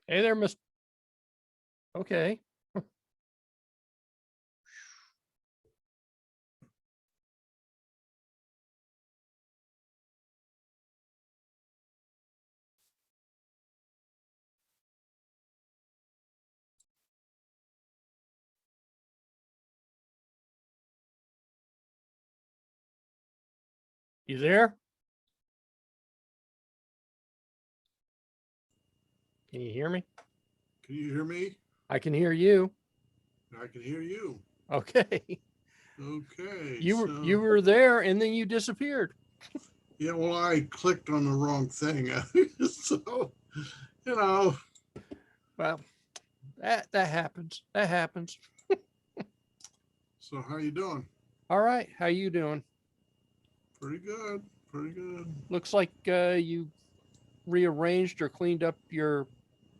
Hey there, Miss. Okay. You there? Can you hear me? Can you hear me? I can hear you. I can hear you. Okay. Okay. You were there and then you disappeared. Yeah, well, I clicked on the wrong thing. So, you know. Well, that happens. That happens. So how you doing? All right. How you doing? Pretty good. Pretty good. Looks like you rearranged or cleaned up your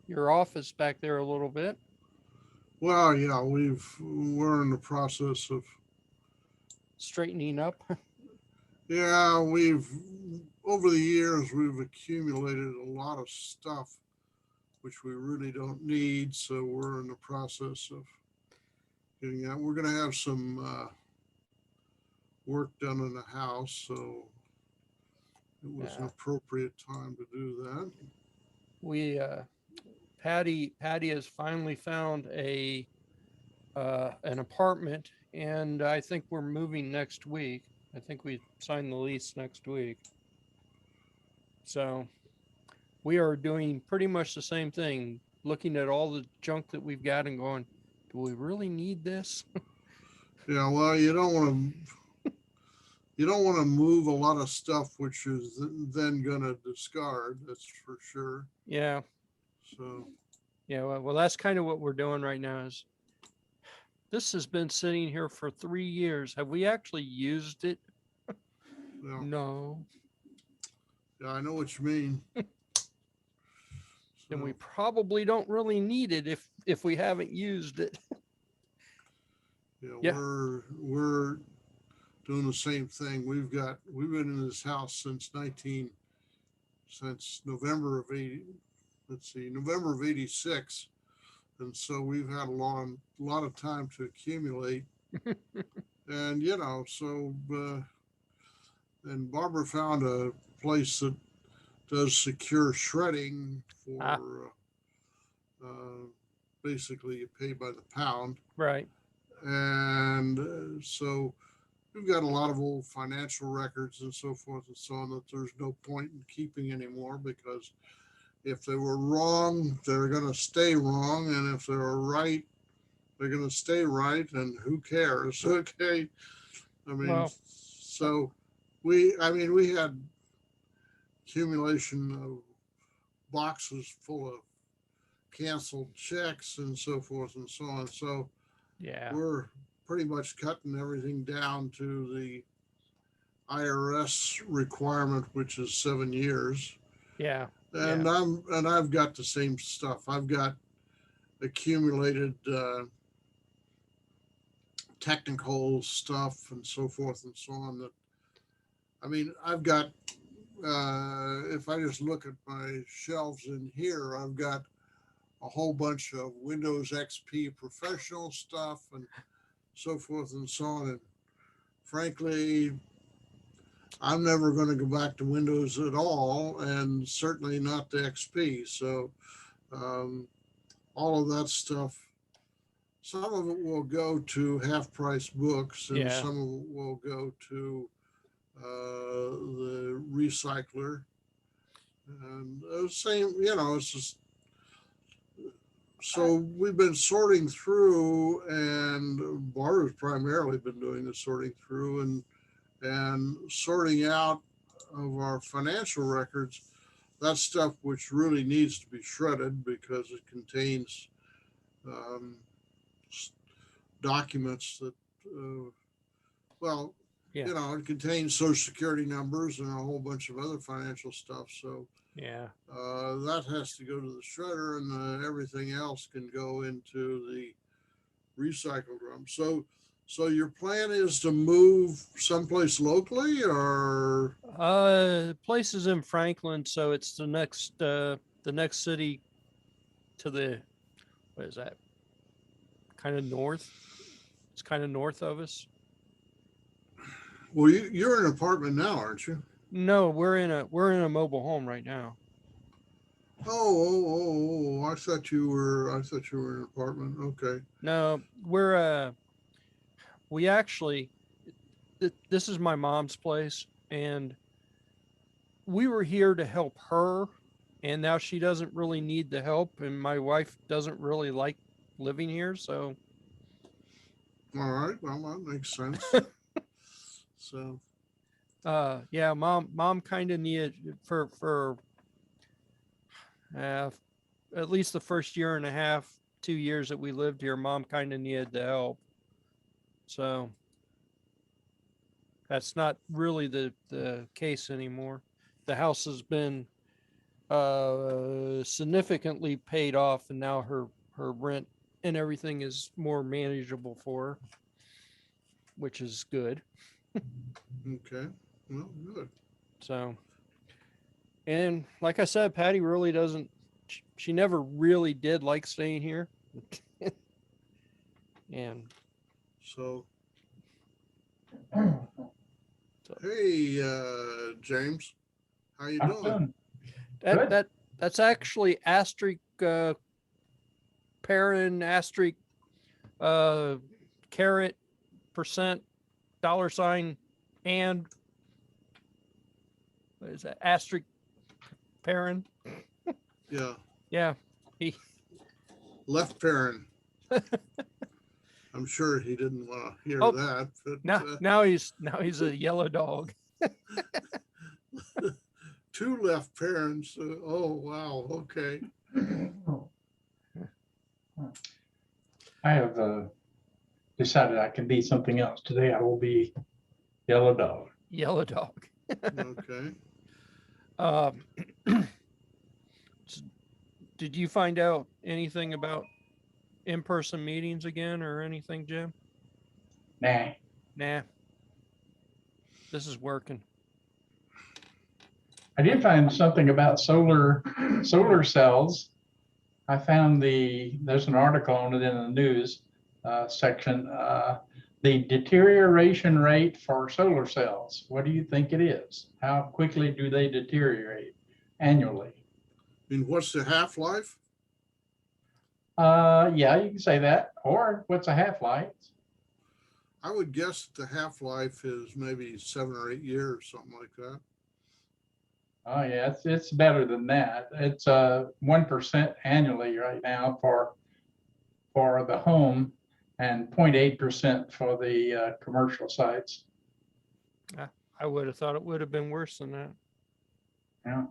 office back there a little bit. Well, yeah, we're in the process of Straightening up. yeah, we've over the years we've accumulated a lot of stuff which we really don't need, so we're in the process of getting that. We're going to have some work done in the house, so it was an Yeah. appropriate time to do that. We Patty has finally found a an apartment, and I think we're moving next week. I think we sign the lease next week. So we are doing pretty much the same thing, looking at all the junk that we've got and going, do we really need this? Yeah, well, you don't want to move a lot of stuff which is then going to discard. That's for sure. Yeah. So Yeah. Well, that's kind of what we're doing right now is this has been sitting here for 3 years. Have we actually used it? yeah, No. yeah, I know what you mean. Then we So probably don't really need it if we haven't used it. yeah, Yeah. we're doing the same thing. We've been in this house since November of 80. Let's see, November of '86, and so we've had lot of time to accumulate. And and Barbara found a place that does secure shredding Ah, for basically you pay by the pound. right. And so we've got a lot of old financial records and so forth and so on that there's no point in keeping anymore, because if they were wrong, they're going to stay wrong. And if they were right, they're going to stay right. And who cares? Okay. I mean, Well, so we had accumulation of boxes full of canceled checks and so forth and so on. So yeah. we're pretty much cutting everything down to the IRS requirement, which is 7 years. Yeah. Yeah. And I've got the same stuff. I've got accumulated technical stuff and so forth and so on. That I mean, I've got. If I just look at my shelves in here, I've got a whole bunch of Windows XP professional stuff and so forth and so on. And frankly, I'm never going to go back to Windows at all, and certainly not to XP. So um, all of that stuff, some of it will go to half price books, and Yeah. some of it will go to the recycler. And same, it's just so we've been sorting through, and Barbara's primarily been doing the sorting through and sorting out of our financial records that stuff which really needs to be shredded because it contains um, documents that, well, Yeah. it contains social security numbers and a whole bunch of other financial stuff. So Yeah. that has to go to the shredder, and everything else can go into the recycle drum. So your plan is to move someplace locally, or Place is in Franklin, so it's the next city to the, what is that? Kind of north. It's kind of north of us. Well, you're in an apartment now, aren't you? No, we're in a mobile home right now. I thought you were in an apartment. Okay. No, we actually, this is my mom's place, and we were here to help her, and now she doesn't really need the help, and my wife doesn't really like living here, so All right. Well, that makes sense. So, yeah, mom kind of needed for uh, at least the first year and a half, 2 years that we lived here, mom kind of needed the help. So that's not really the case anymore. The house has been significantly paid off, and now her rent and everything is more manageable for her, which is good. okay. Well, good. So, and like I said, Patty really doesn't. She never really did like staying here, and So, so hey, James, how you I'm doing? doing that good. that's actually asterisk parent asterisk caret percent $, and what is that, asterisk parent? Yeah, Yeah, he left parent. I'm sure he didn't want to hear oh that, but now he's a yellow dog. two left parents. Oh, wow. Okay. I have decided I can be something else. Today I will be yellow dog. Yellow dog. Okay. Um, did you find out anything about in-person meetings again or anything, Jim? Nah. Nah. This is working. I did find something about solar cells. I found there's an article on it in the news section. The deterioration rate for solar cells. What do you think it is? How quickly do they deteriorate annually? I mean, what's the half-life? Yeah, you can say that. Or what's a half-life? I would guess that the half-life is maybe 7 or 8 years, something like that. Oh yeah, it's better than that. It's 1% annually right now for the home, and 0.8% for the commercial sites. I would have thought it would have been worse than that. Yeah,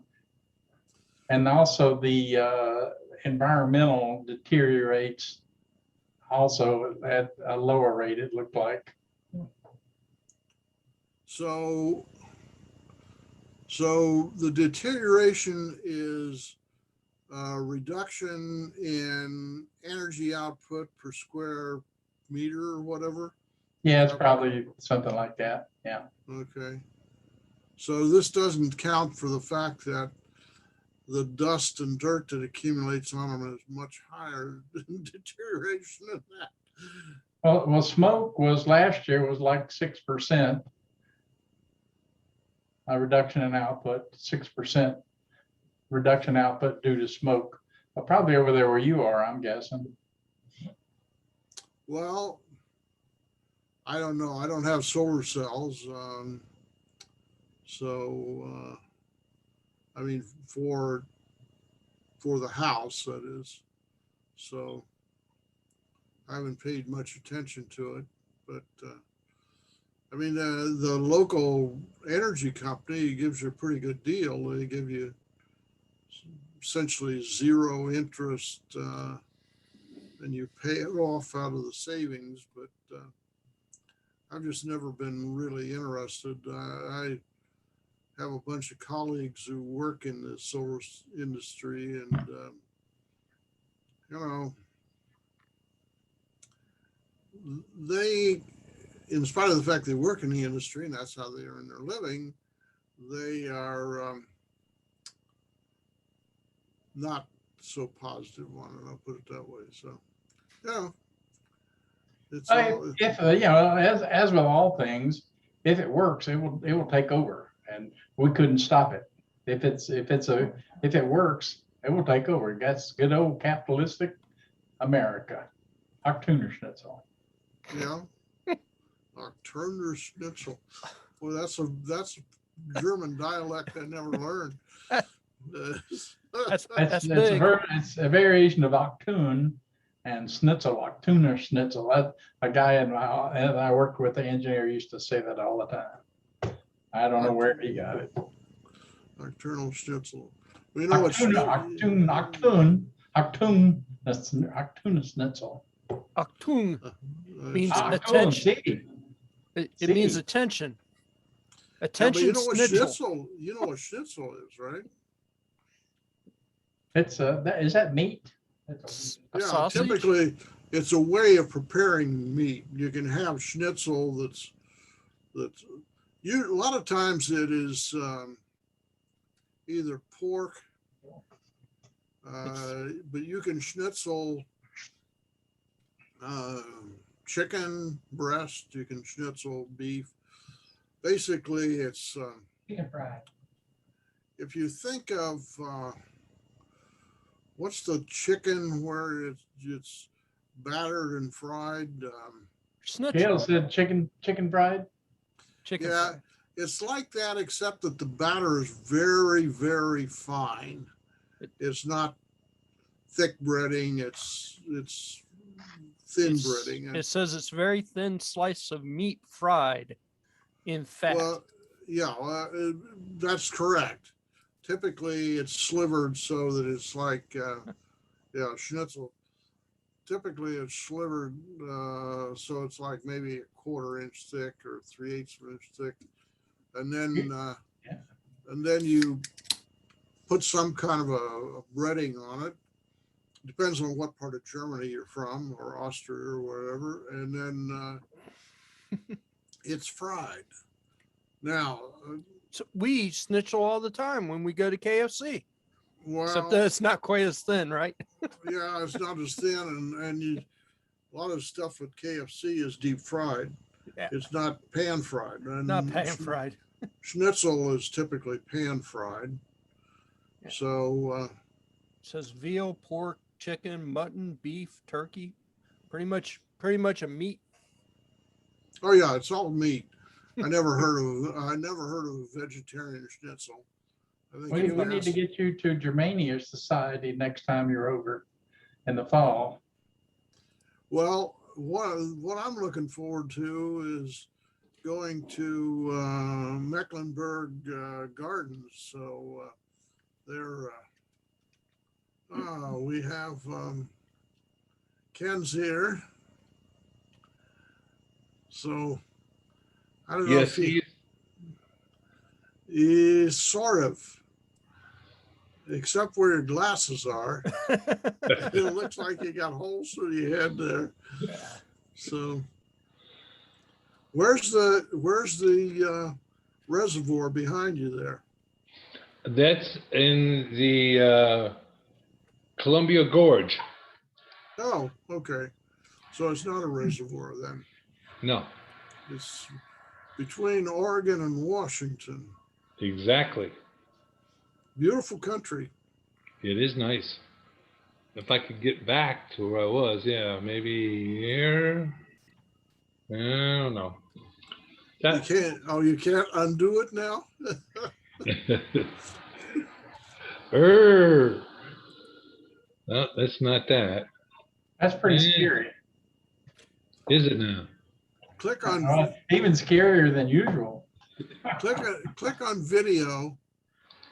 and also the environmental deteriorates also at a lower rate. It looked like. So the deterioration is a reduction in energy output per square meter or whatever. Yeah, it's probably something like that. Yeah. Okay. So this doesn't count for the fact that the dust and dirt that accumulates on them is much higher deterioration than that. Well, smoke was last year was like 6%. A reduction in output, 6% reduction output due to smoke. Probably over there where you are, I'm guessing. Well, I don't know. I don't have solar cells. I mean, for the house, that is. So I haven't paid much attention to it, but I mean, the local energy company gives you a pretty good deal. They give you essentially zero interest, and you pay it off out of the savings. But I've just never been really interested. I have a bunch of colleagues who work in the solar industry, and you know, they, in spite of the fact they work in the industry and that's how they earn their living, they are not so positive on it. I'll put it that way. So, yeah, it's I- all, If, you know, as with all things, if it works, it will take over, and we couldn't stop it. If it works, it will take over. That's good old capitalistic America. Octuner Schnitzel. yeah. Turner Schnitzel. Boy, that's a German dialect I never learned. That's It's, that's it's big. it's a variation of Octune and Schnitzel, Octuner Schnitzel. That a guy and I worked with, the engineer, used to say that all the time. I don't know where he got it. Nocturnal Schnitzel. We know what Octune. That's Octuna Schnitzel. Achtung means Octune. attention. See, It means see. attention. Yeah, but Attention you know what schnitzel. you know what schnitzel is, right? It's is that meat? A Yeah, sausage. typically it's a way of preparing meat. You can have schnitzel that's a lot of times it is either pork, but you can schnitzel chicken breast, you can schnitzel beef. Basically, it's Chicken fried. if you think of what's the chicken where it's battered and fried. Schnitzel. Gail said chicken fried. Chicken. Yeah, fry. it's like that, except that the batter is very, very fine. It's not thick breading. It's thin breading. It says it's very thin slice of meat fried in fat. Well, yeah, that's correct. Typically, it's slivered so that it's like, yeah, schnitzel. Typically, it's slivered so it's like maybe a 1/4 inch thick or 3/8 of an inch thick, and then Yeah. and then you put some kind of a breading on it. Depends on what part of Germany you're from, or Austria or wherever, and then it's fried. Now, So we eat schnitzel all the time when we go to KFC. Except that well, it's not quite as thin, right? yeah, it's not as thin, and a lot of stuff at KFC is deep fried. Yeah. It's not pan fried. And Not pan fried. Schnitzel is typically pan fried. Yeah. So It says veal, pork, chicken, mutton, beef, turkey. Pretty much a meat. oh yeah, it's all meat. I never heard of a vegetarian schnitzel. I think We you need to asked- get you to Germania Society next time you're over in the fall. Well, what I'm looking forward to is going to Mecklenburg Gardens. So there, we have Ken's here. So I don't know if he's sort of, except where your glasses are. It looks like you got holes through your head there. So where's the reservoir behind you there? That's in the Columbia Gorge. Oh, okay. So it's not a reservoir then. No, It's between Oregon and Washington. exactly. Beautiful country. It is nice. If I could get back to where I was, yeah, maybe here. I don't know. You can't undo it now? No, that's not that. That's pretty Yeah. scary. Is it now? Click on Even scarier than usual. click on video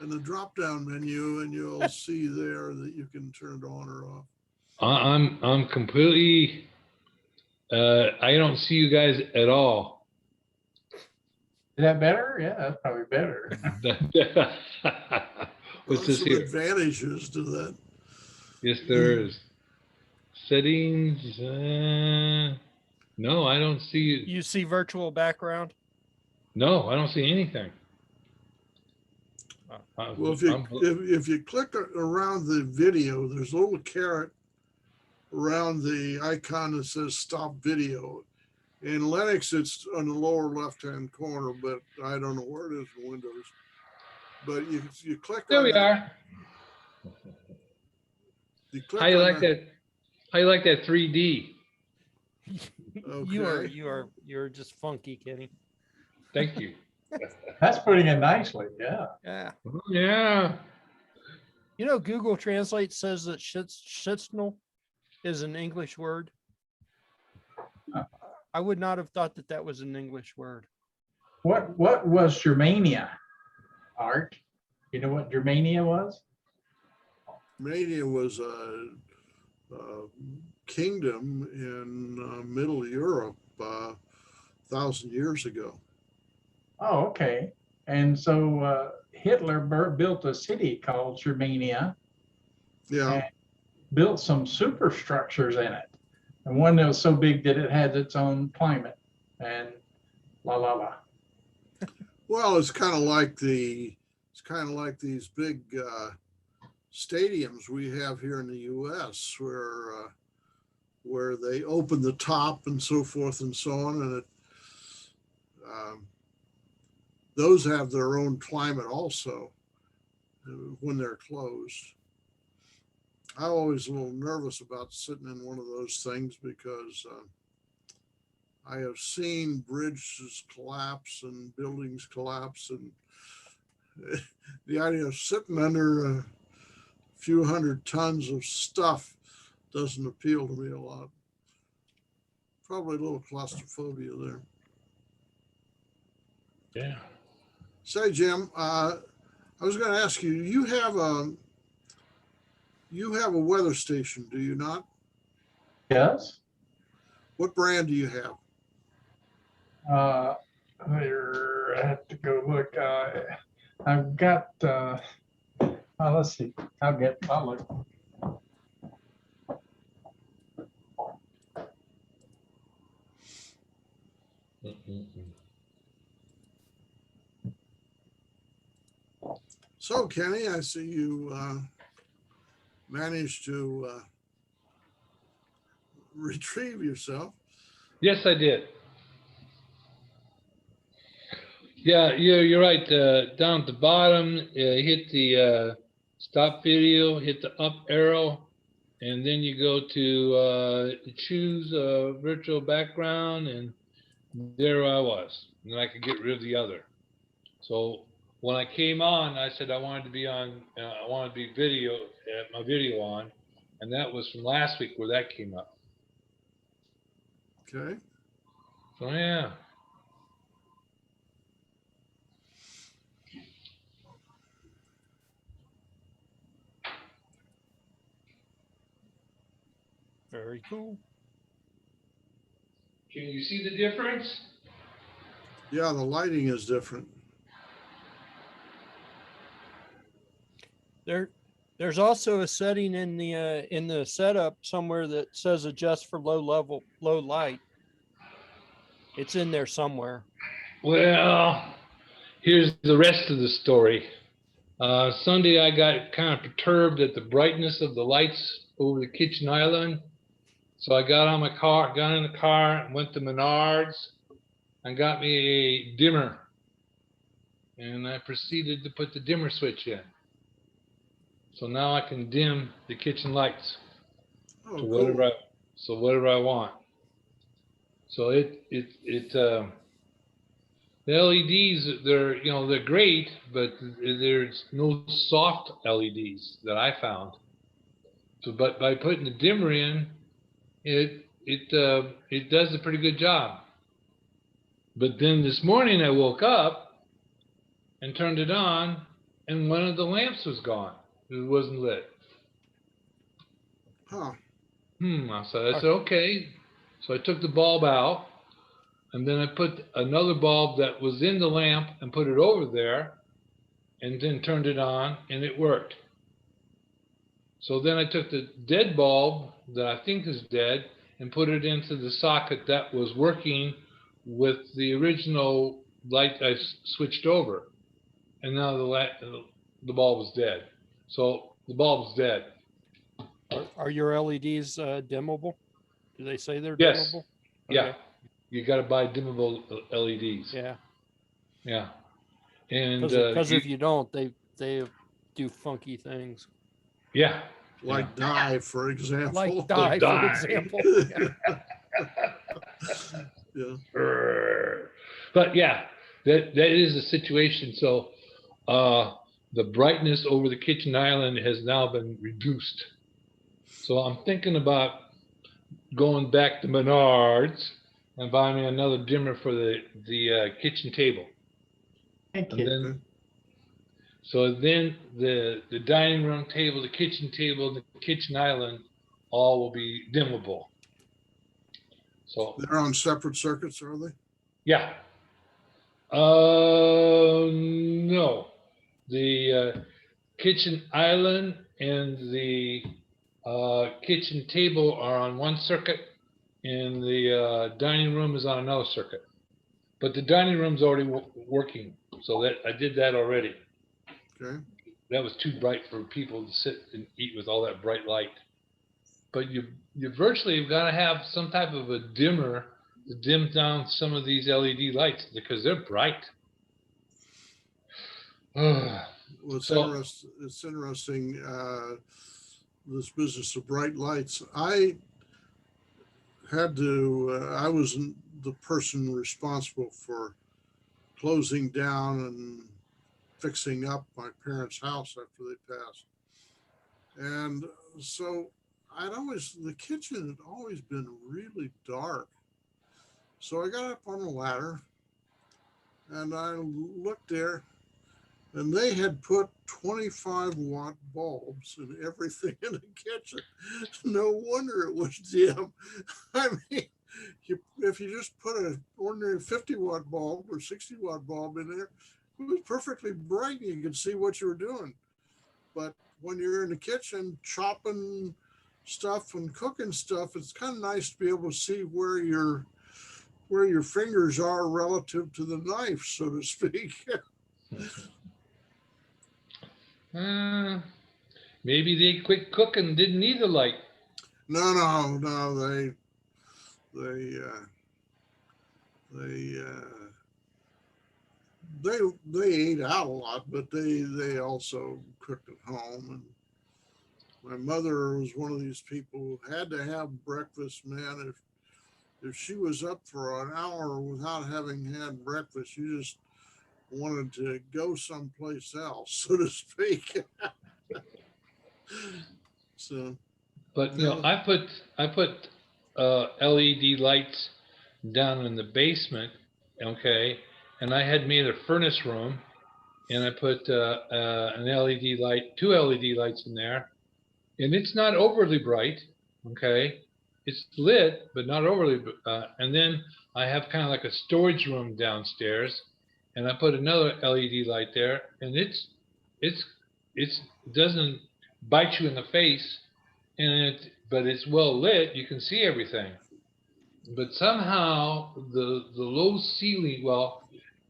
in the drop down menu, and you'll see there that you can turn it on or off. I'm completely. I don't see you guys at all. Is that better? Yeah, that's probably better. What's There's this some here? advantages to that. Yes, there is. Settings. No, I don't see you. You see virtual background? No, I don't see anything. Well, if you click around the video, there's a little caret around the icon that says stop video. In Linux, it's on the lower left-hand corner, but I don't know where it is in Windows. But you click There on we that. are. You How click you on like that? How you like that 3D? Okay. You're just funky, Kenny. Thank you. That's putting it nicely. Yeah. Yeah. Yeah. You know, Google Translate says that schistnal is an English word. I would not have thought that that was an English word. What was Germania, Art? You know what Germania was? Romania was a kingdom in Middle Europe 1,000 years ago. Oh, okay. And so Hitler built a city called Germania Yeah. and built some superstructures in it. And one that was so big that it had its own climate and la la la. Well, it's kind of like these big stadiums we have here in the U.S. where they open the top and so forth and so on, and those have their own climate also when they're closed. I'm always a little nervous about sitting in one of those things because I have seen bridges collapse and buildings collapse, and the idea of sitting under a few hundred tons of stuff doesn't appeal to me a lot. Probably a little claustrophobia there. Yeah. Say, Jim, I was going to ask you, you have a weather station, do you not? Yes. What brand do you have? I have to go look. I've got, let's see. I'll look. So, Kenny, I see you managed to retrieve yourself. Yes, I did. Yeah, you're right. Down at the bottom, hit the stop video, hit the up arrow, and then you go to choose virtual background, and there I was. And then I could get rid of the other. So when I came on, I said I wanted to be on. I wanted to be my video on, and that was from last week where that came up. Okay. So yeah. Very cool. Can you see the difference? Yeah, the lighting is different. There's also a setting in the setup somewhere that says adjust for low light. It's in there somewhere. Well, here's the rest of the story. Sunday, I got kind of perturbed at the brightness of the lights over the kitchen island. So I got in the car, went to Menards, and got me a dimmer. And I proceeded to put the dimmer switch in. So now I can dim the kitchen lights Oh, to cool. whatever I want. So the LEDs, they're great, but there's no soft LEDs that I found. So, but by putting the dimmer in, it does a pretty good job. But then this morning I woke up and turned it on, and one of the lamps was gone. It wasn't lit. Huh. I said, okay. So I took the bulb out, and then I put another bulb that was in the lamp and put it over there, and then turned it on, and it worked. So then I took the dead bulb that I think is dead and put it into the socket that was working with the original light I switched over. And now the bulb was dead. So the bulb's dead. Are your LEDs dimmable? Do they say they're Yes. dimmable? Yeah. Okay. You got to buy dimmable LEDs. Yeah. Yeah. And Because if you don't, they do funky things. yeah. Like dye, for example. Like dye, dye. for example. Yeah. But yeah, that is the situation. So the brightness over the kitchen island has now been reduced. So I'm thinking about going back to Menards and buying me another dimmer for the kitchen table. Thank And you. then, so then the dining room table, the kitchen table, the kitchen island, all will be dimmable. So They're on separate circuits, are they? yeah. No, the kitchen island and the kitchen table are on one circuit, and the dining room is on another circuit. But the dining room's already working, so that I did that already. Okay. That was too bright for people to sit and eat with all that bright light. But you virtually have got to have some type of a dimmer to dim down some of these LED lights because they're bright. Well, it's So- interesting, this business of bright lights. I was the person responsible for closing down and fixing up my parents' house after they passed. And so the kitchen had always been really dark. So I got up on the ladder and I looked there, and they had put 25-watt bulbs in everything in the kitchen. No wonder it was dim. I mean, if you just put an ordinary 50-watt bulb or 60-watt bulb in there, it was perfectly bright and you could see what you were doing. But when you're in the kitchen chopping stuff and cooking stuff, it's kind of nice to be able to see where your fingers are relative to the knife, so to speak. Maybe they quit cooking, didn't need the light. No, they ate out a lot, but they also cooked at home. And my mother was one of these people who had to have breakfast. Man, if she was up for an hour without having had breakfast, you just wanted to go someplace else, so to speak. So, But you know, I put LED lights down in the basement, okay, and I had made a furnace room, and I put an LED light, 2 LED lights in there, and it's not overly bright, okay. It's lit, but not overly. And then I have kind of like a storage room downstairs, and I put another LED light there, and it doesn't bite you in the face, but it's well lit. You can see everything. But somehow the low ceiling, well,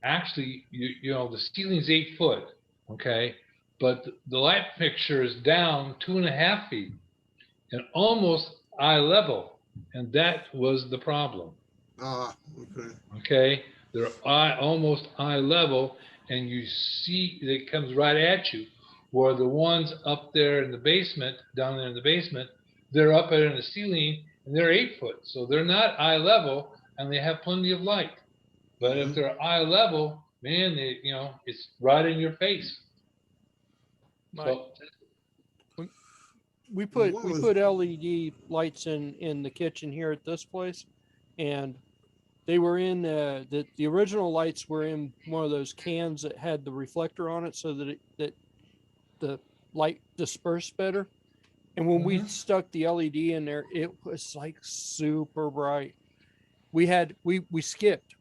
actually, you know, the ceiling's 8 foot, okay, but the light fixture is down 2.5 feet and almost eye level, and that was the problem. okay. Okay, they're almost eye level, and you see it comes right at you. Where the ones up there in the basement, down there in the basement, they're up there in the ceiling and they're 8 foot, so they're not eye level, and they have plenty of light. But if they're eye level, man, it's right in your face. So We put LED lights in the kitchen here at this place, and they were in the original lights were in one of those cans that had the reflector on it, so that the light dispersed better. And when we stuck the LED in there, it was like super bright. We skipped.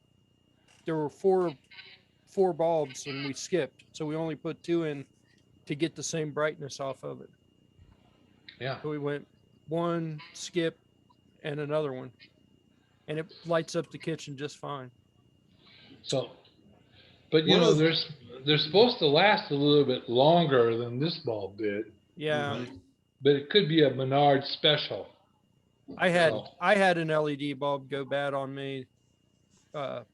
There were four bulbs, and we skipped, so we only put 2 in to get the same brightness off of it. yeah. So we went 1, skip, and another one, and it lights up the kitchen just fine. So, But you One know, of the- they're supposed to last a little bit longer than this bulb did, Yeah, Mhm. but it could be a Menard special. I had So, I had an LED bulb go bad on me, uh,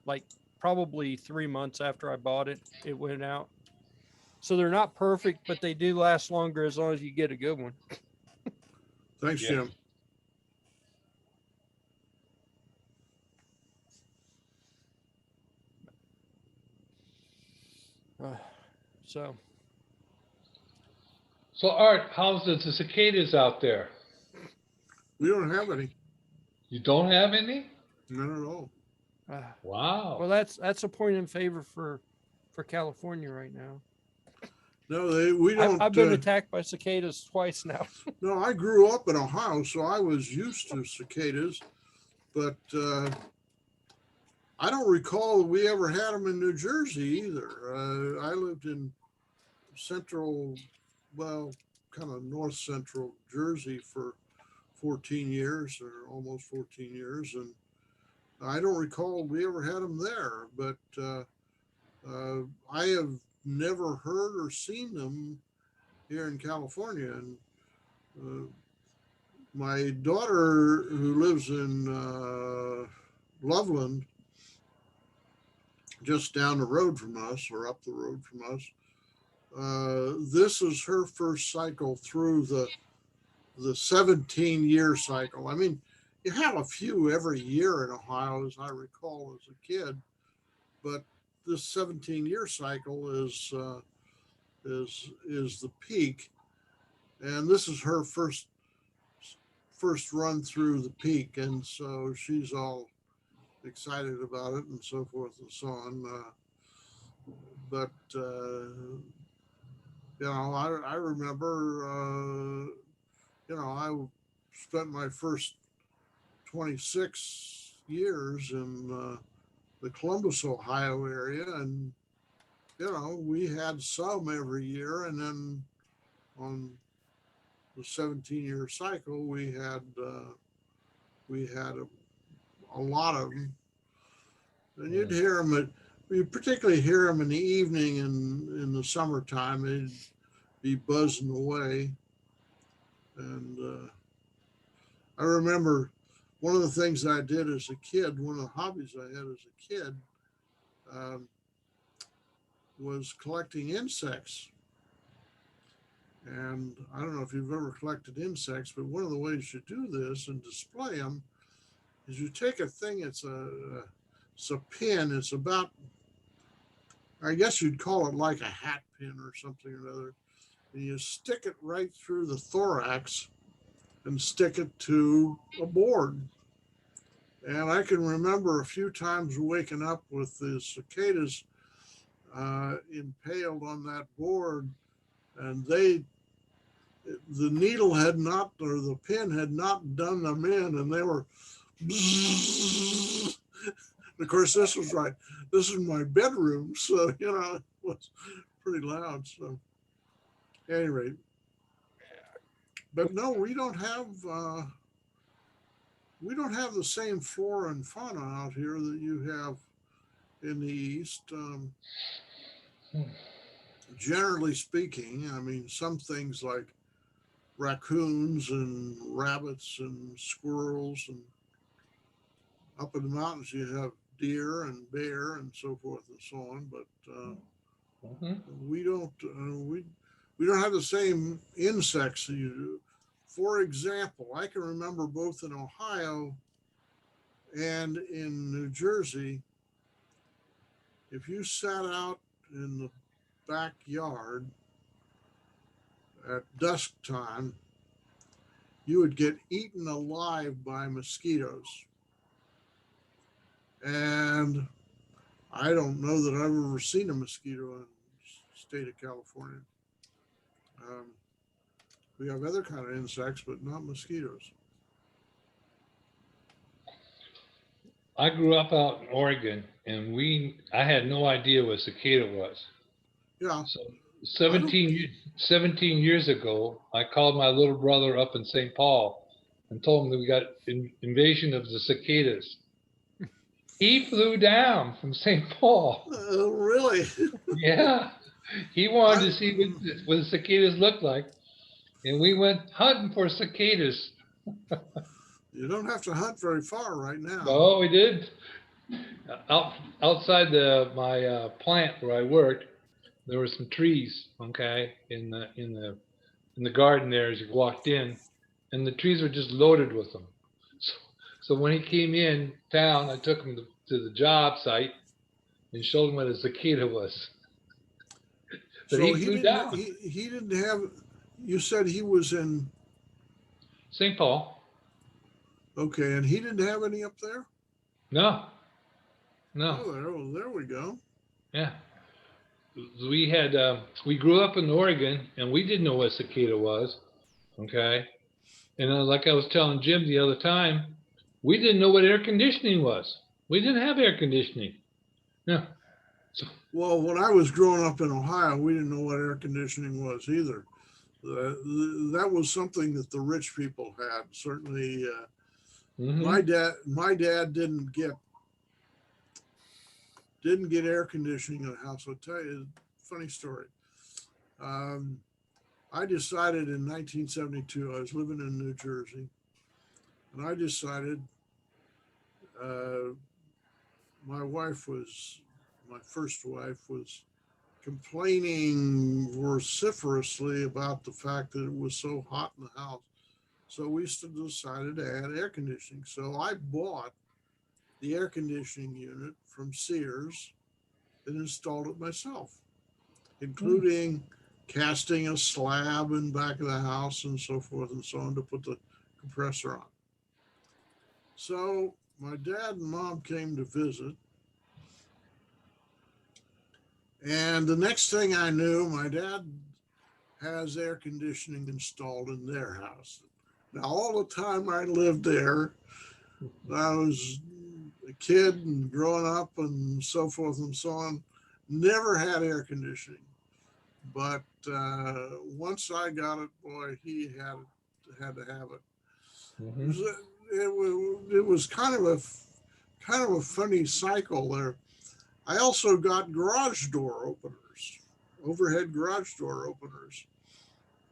like probably 3 months after I bought it. It went out. So they're not perfect, but they do last longer as long as you get a good one. Thanks, yeah. Jim. Uh, so So Art, how's the cicadas out there? We don't have any, You don't have any? none at all. uh, Wow. well, that's a point in favor for California right now. No, we don't. I've been attacked by cicadas twice now. No, I grew up in Ohio, so I was used to cicadas, but I don't recall that we ever had them in New Jersey either. I lived in central, well, kind of north central Jersey for 14 years or almost 14 years, and I don't recall we ever had them there. But I have never heard or seen them here in California, and my daughter, who lives in Loveland, just down the road from us or up the road from us, this is her first cycle through the 17-year cycle. I mean, you have a few every year in Ohio, as I recall as a kid, but this 17-year cycle is the peak, and this is her first run through the peak, and so she's all excited about it and so forth and so on. But I remember, I spent my first 26 years in the Columbus, Ohio area, and we had some every year, and then on the 17-year cycle, we had a lot of them, and you'd hear them. You particularly hear them in the evening and in the summertime. They'd be buzzing away, and I remember one of the things I did as a kid. One of the hobbies I had as a kid was collecting insects. And I don't know if you've ever collected insects, but one of the ways you do this and display them is you take a thing. It's a pin. It's about, I guess you'd call it like a hat pin or something or other. And you stick it right through the thorax and stick it to a board. And I can remember a few times waking up with the cicadas impaled on that board, and the needle had not, or the pin had not done them in, and they were. Of course, this is my bedroom, so it was pretty loud. So, at any rate, but no, we don't have the same flora and fauna out here that you have in the East. Generally speaking, I mean, some things like raccoons and rabbits and squirrels, and up in the mountains you have deer and bear and so forth and so on. But we don't have the same insects that you do. For example, I can remember both in Ohio and in New Jersey, if you sat out in the backyard at dusk time, you would get eaten alive by mosquitoes. And I don't know that I've ever seen a mosquito in the state of California. We have other kind of insects, but not mosquitoes. I grew up out in Oregon, and I had no idea what cicada was. Yeah. So 17 years ago, I called my little brother up in St. Paul and told him that we got invasion of the cicadas. He flew down from St. Paul. Really? Yeah. He wanted to see I- what the cicadas looked like. And we went hunting for cicadas. You don't have to hunt very far right now. Oh, we did. Outside my plant where I worked, there were some trees, okay, in the garden there as you walked in, and the trees were just loaded with them. So, so when he came in town, I took him to the job site and showed him what a cicada was. But So he flew down. he didn't have, you said he was in, St. Paul. okay, and he didn't have any up there? No, no, Oh, there we go. yeah. We grew up in Oregon and we didn't know what cicada was, okay? And like I was telling Jim the other time, we didn't know what air conditioning was. We didn't have air conditioning. No. So, Well, when I was growing up in Ohio, we didn't know what air conditioning was either. That was something that the rich people had. Certainly, my dad didn't get air conditioning in the house. I'll tell you a funny story. I decided in 1972, I was living in New Jersey, and I decided my first wife was complaining vociferously about the fact that it was so hot in the house. So we decided to add air conditioning. So I bought the air conditioning unit from Sears and installed it myself, including casting a slab in back of the house and so forth and so on to put the compressor on. So my dad and mom came to visit. And the next thing I knew, my dad has air conditioning installed in their house. Now, all the time I lived there, I was a kid and growing up and so forth and so on, never had air conditioning. But once I got it, boy, he had to have it. It was kind of a funny cycle there. I also got garage door openers, overhead garage door openers.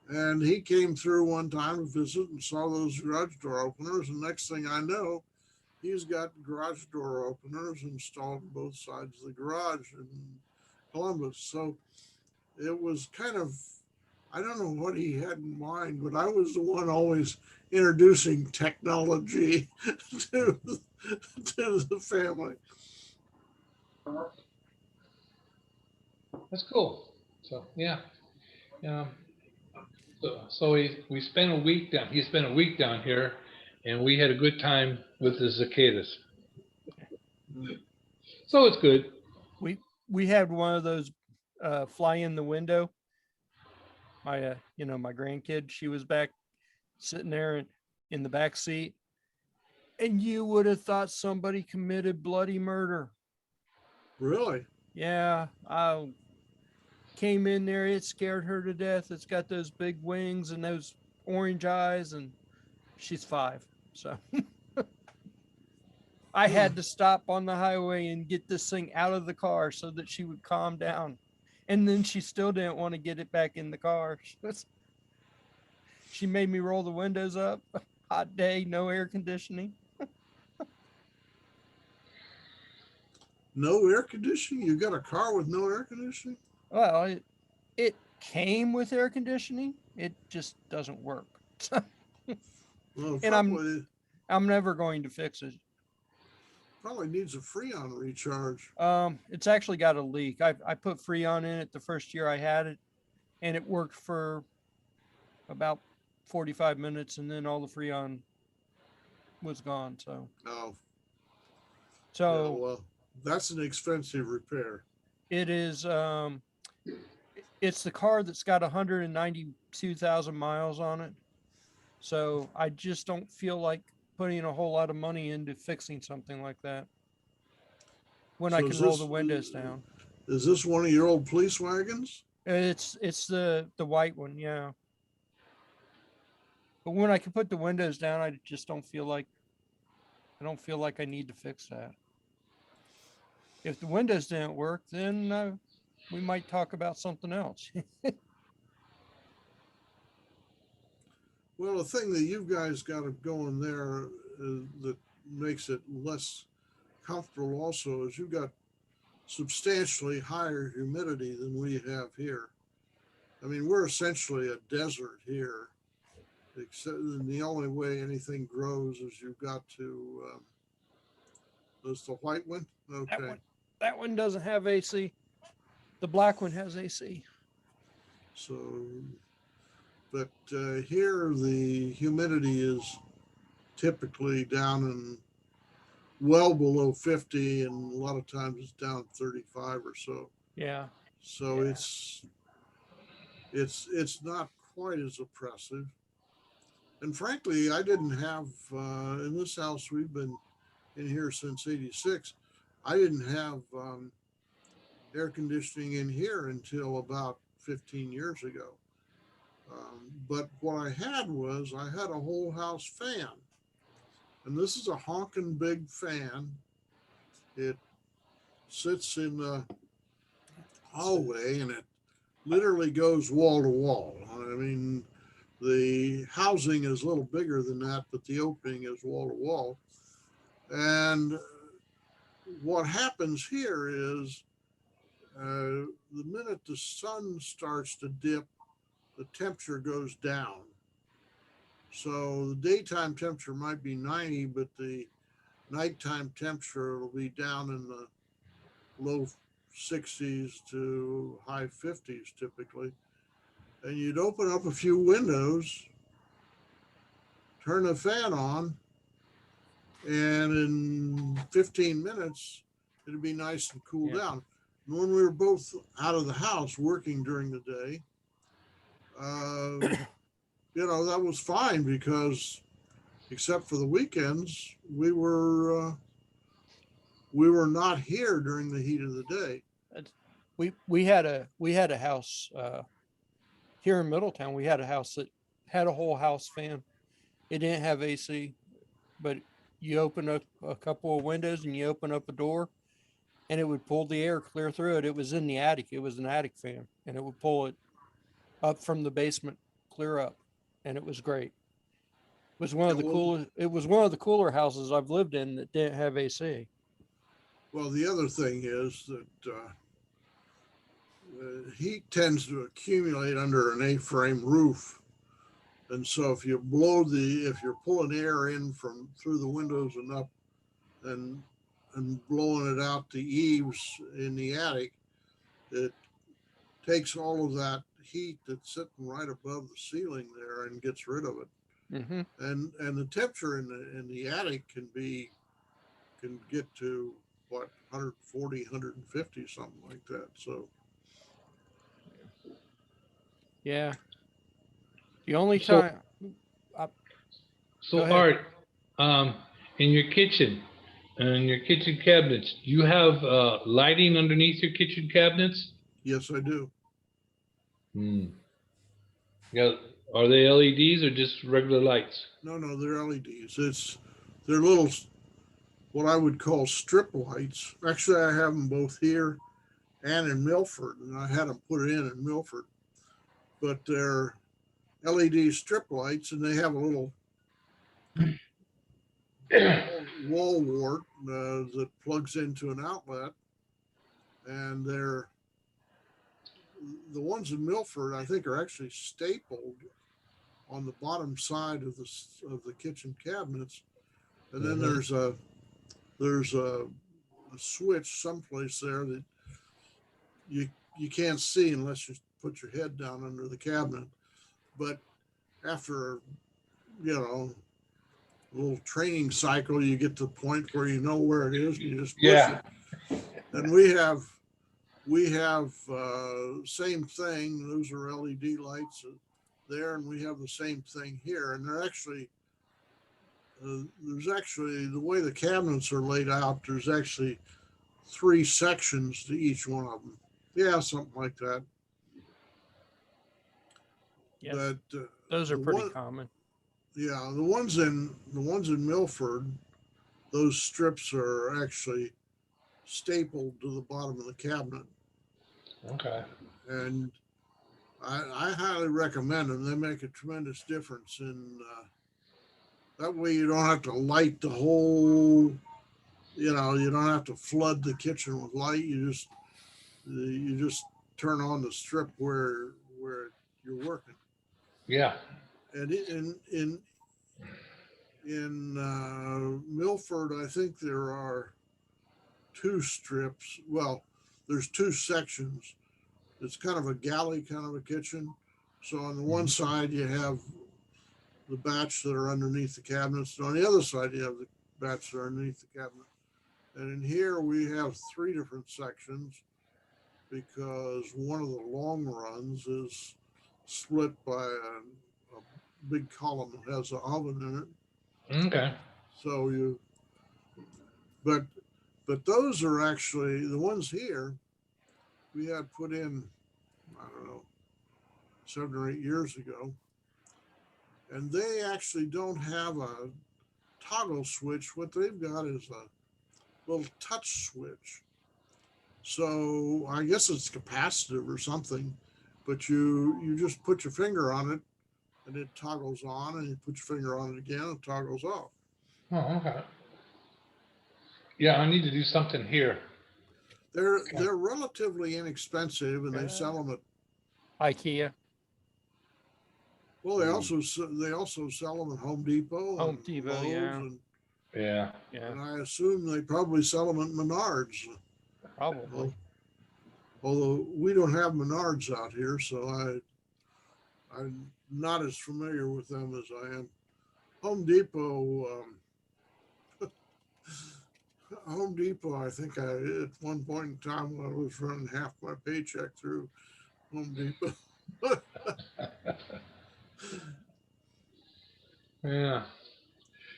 And he came through one time to visit and saw those garage door openers. And next thing I know, he's got garage door openers installed on both sides of the garage in Columbus. So it was kind of, I don't know what he had in mind, but I was the one always introducing technology to the family. that's cool. So yeah. So we spent a week down. He spent a week down here, and we had a good time with the cicadas. So it's good. We had one of those fly in the window. My my grandkid, she was back sitting there in the back seat, and you would have thought somebody committed bloody murder. Really? Yeah, I came in there, it scared her to death. It's got those big wings and those orange eyes, and she's 5. So I had to stop on the highway and get this thing out of the car so that she would calm down. And then she still didn't want to get it back in the car. She made me roll the windows up. Hot day, no air conditioning. No air conditioning? You got a car with no air conditioning? Well, it came with air conditioning. It just doesn't work. Well, And I'm never going to fix it. probably needs a Freon recharge. It's actually got a leak. I put Freon in it the first year I had it, and it worked for about 45 minutes, and then all the Freon was gone. So Oh, so yeah, well, that's an expensive repair. it is. It's the car that's got 192,000 miles on it. So I just don't feel like putting a whole lot of money into fixing something like that when I So can roll the windows down. Is this one of your old police wagons? It's the white one, yeah. But when I can put the windows down, I just don't feel like I need to fix that. if the windows didn't work, then we might talk about something else. Well, the thing that you guys got going there that makes it less comfortable also is you've got substantially higher humidity than we have here. I mean, we're essentially a desert here, except and the only way anything grows is you've got to, there's the white one. Okay. That one doesn't have AC. The black one has AC. So, but here the humidity is typically down in well below 50, and a lot of times it's down 35 or so. Yeah. So Yeah. it's not quite as oppressive. And frankly, I didn't have in this house, we've been in here since '86. I didn't have air conditioning in here until about 15 years ago. But what I had was I had a whole house fan, and this is a honking big fan. It sits in the hallway, and it literally goes wall to wall. I mean, the housing is a little bigger than that, but the opening is wall to wall. And what happens here is the minute the sun starts to dip, the temperature goes down. So the daytime temperature might be 90, but the nighttime temperature will be down in the low 60s to high 50s typically. And you'd open up a few windows, turn the fan on, and in 15 minutes, it'd be nice and cool down. And when we were both out of the house working during the day, that was fine because except for the weekends, we were not here during the heat of the day. We had a house here in Middletown. We had a house that had a whole house fan. It didn't have AC, but you open up a couple of windows and you open up a door, and it would pull the air clear through it. It was in the attic. It was an attic fan, and it would pull it up from the basement, clear up, and it was great. It was one of the coolest. It was one of the cooler houses I've lived in that didn't have AC. Well, the other thing is that heat tends to accumulate under an A-frame roof. And so if you're pulling air in from through the windows and up and blowing it out the eaves in the attic, it takes all of that heat that's sitting right above the ceiling there and gets rid of it. Mm-hmm. And the temperature in the attic can get to what, 140, 150, something like that. So yeah. The only time. So Art, in your kitchen and your kitchen cabinets, do you have lighting underneath your kitchen cabinets? yes, I do. Yeah. Are they LEDs or just regular lights? No, they're LEDs. They're little, what I would call strip lights. Actually, I have them both here and in Milford, and I had them put in Milford. But they're LED strip lights, and they have a little wall wart that plugs into an outlet. And the ones in Milford, I think, are actually stapled on the bottom side of the kitchen cabinets. And then there's a switch someplace there that you can't see unless you put your head down under the cabinet. But after, a little training cycle, you get to the point where you know where it is, and you just push it. And we have same thing. Those are LED lights there, and we have the same thing here. And they're actually, there's actually, the way the cabinets are laid out, there's actually 3 sections to each one of them. Yeah, something like that. Yeah, But those are pretty common. Yeah, the ones in Milford, those strips are actually stapled to the bottom of the cabinet. Okay. And I highly recommend them. They make a tremendous difference in, that way you don't have to light the whole, you don't have to flood the kitchen with light. You just turn on the strip where you're working. Yeah. And in Milford, I think there are 2 strips. Well, there's 2 sections. It's kind of a galley kind of a kitchen. So on the one side you have the batch that are underneath the cabinets, and on the other side you have the batch that are underneath the cabinet. And in here we have 3 different sections because one of the long runs is split by a big column that has an oven in it. Okay. So but those are actually the ones here we had put in, I don't know, 7 or 8 years ago. And they actually don't have a toggle switch. What they've got is a little touch switch. So I guess it's capacitive or something, but you just put your finger on it and it toggles on, and you put your finger on it again, it toggles off. Oh, okay. Yeah, I need to do something here. They're relatively inexpensive, and they Yeah. sell them at, IKEA, well, they also sell them at Home Depot. Home and Depot, Lowe's, yeah. Yeah. yeah, and I assume they probably sell them at Menards. probably. Although we don't have Menards out here, so I'm not as familiar with them as I am. Home Depot, Home Depot, I think at one point in time when I was running half my paycheck through Home Depot. Yeah.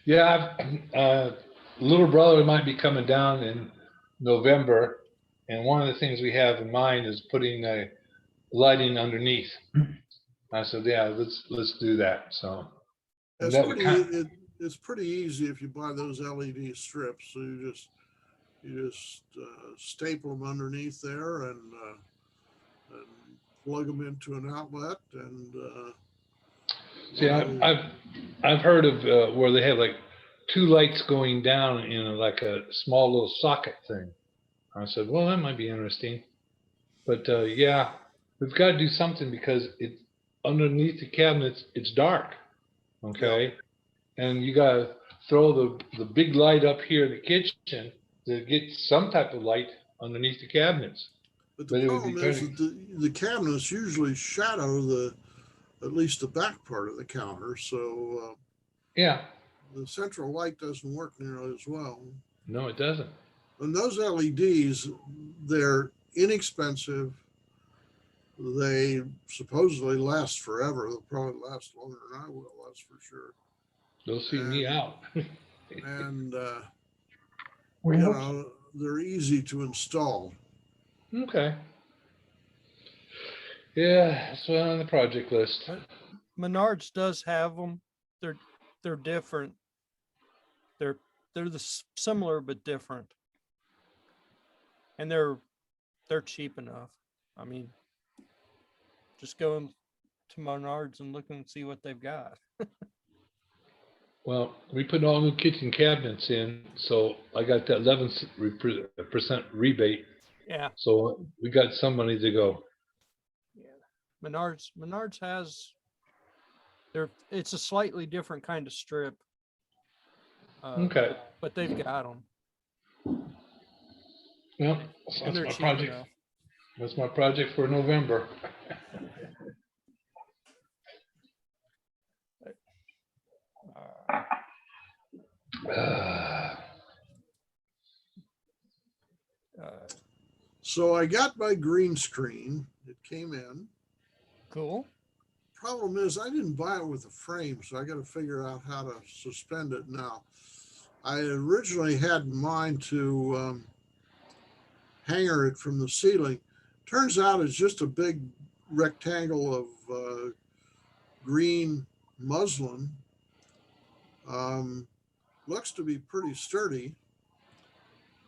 Yeah. Little brother might be coming down in November, and one of the things we have in mind is putting a lighting underneath. I said, yeah, let's do that. So and It's that would kind it's pretty easy if you buy those LED strips. So you just staple them underneath there and plug them into an outlet and see, I've heard of where they have like 2 lights going down in like a small little socket thing. I said, well, that might be interesting. But yeah, we've got to do something because it's underneath the cabinets, it's dark. Okay. And you got to throw the big light up here in the kitchen to get some type of light underneath the cabinets. But But the it would be problem is very, that the cabinets usually shadow at least the back part of the counter. So yeah, the central light doesn't work nearly as well. no, it doesn't. And those LEDs, they're inexpensive. They supposedly last forever. They'll probably last longer than I will, that's for sure. They'll see me And- out. And, We you hope know, they're easy to install. Okay. Yeah, that's on the project list. Menards does have them. They're different. They're similar but different, and they're cheap enough. I mean, just go to Menards and look and see what they've got. Well, we put all new kitchen cabinets in, so I got that 11% rebate. Yeah, So we got some money to go. Menards has. It's a slightly different kind of strip. Okay. But they've got them. Well, And that's they're my cheap project. enough. That's my project for November. So I got my green screen. It came in. Cool. Problem is I didn't buy it with a frame, so I got to figure out how to suspend it now. I originally had in mind to hanger it from the ceiling. Turns out it's just a big rectangle of green muslin. Looks to be pretty sturdy.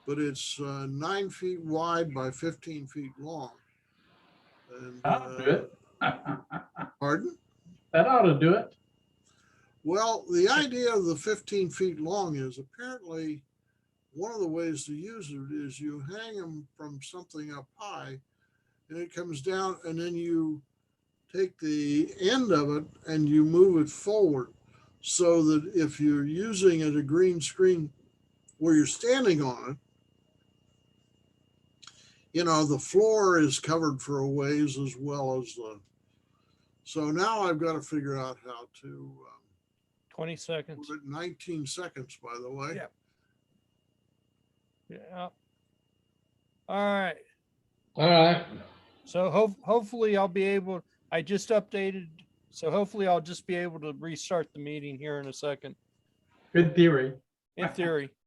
but it's 9 feet wide by 15 feet long. And, I'll do it. pardon? That ought to do it. Well, the idea of the 15 feet long is apparently one of the ways to use it is you hang them from something up high and it comes down, and then you take the end of it and you move it forward so that if you're using it a green screen where you're standing on it, you know, the floor is covered for a ways as well as the. So now I've got to figure out how to. 20 seconds. 19 seconds, by the way. Yeah. Yeah. All right. All right. So hopefully I'll be able, I just updated. So hopefully I'll just be able to restart the meeting here in a second, Good theory. in theory.